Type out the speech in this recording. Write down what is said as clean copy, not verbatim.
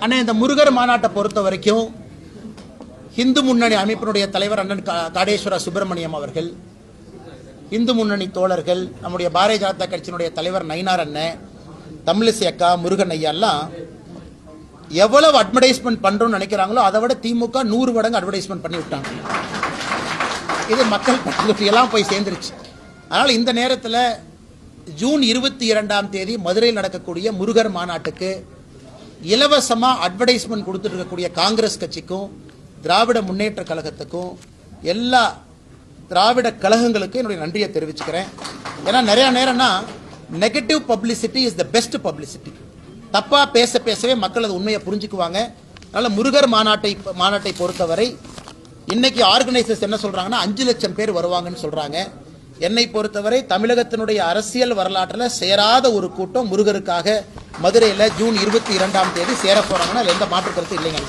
அண்ணா, இந்த முருகர் மாநாட்டை பொறுத்த வரைக்கும் இந்து முன்னணி அமைப்பினுடைய தலைவர் அண்ணன் காடேஸ்வர சுப்பிரமணியம் அவர்கள், இந்து முன்னணி தோழர்கள், நம்முடைய பாரதிய ஜனதா கட்சியினுடைய தலைவர் நயினார் அண்ணன், தமிழிசை அக்கா, முருகன் ஐயா எல்லாம் எவ்வளவு அட்வர்டைஸ்மெண்ட் பண்றோம்னு நினைக்கிறாங்களோ அதை விட திமுக 100 மடங்கு அட்வர்டைஸ்மெண்ட் பண்ணி விட்டாங்க. இது மக்கள் பட்டியலாம் போய் சேர்ந்துருச்சு. அதனால் இந்த நேரத்தில் ஜூன் 22ஆம் தேதி மதுரையில் நடக்கக்கூடிய முருகர் மாநாட்டுக்கு இலவசமாக அட்வர்டைஸ்மெண்ட் கொடுத்துட்டு இருக்கக்கூடிய காங்கிரஸ் கட்சிக்கும் திராவிட முன்னேற்ற கழகத்துக்கும் எல்லா திராவிட கழகங்களுக்கும் என்னுடைய நன்றியை தெரிவிச்சுக்கிறேன். ஏன்னா நிறைய நேரம்னா negative publicity is the best publicity. தப்பாக பேசவே மக்கள் அது உண்மையை புரிஞ்சுக்குவாங்க. அதனால் முருகர் மாநாட்டை பொறுத்தவரை இன்னைக்கு ஆர்கனைசர்ஸ் என்ன சொல்றாங்கன்னா 5 லட்சம் பேர் வருவாங்கன்னு சொல்றாங்க. என்னை பொறுத்தவரை தமிழகத்தினுடைய அரசியல் வரலாற்றில் சேராத ஒரு கூட்டம் முருகருக்காக மதுரையில் ஜூன் 22ஆம் தேதி சேர போறாங்கன்னா எந்த மாற்று கருத்து இல்லைங்க.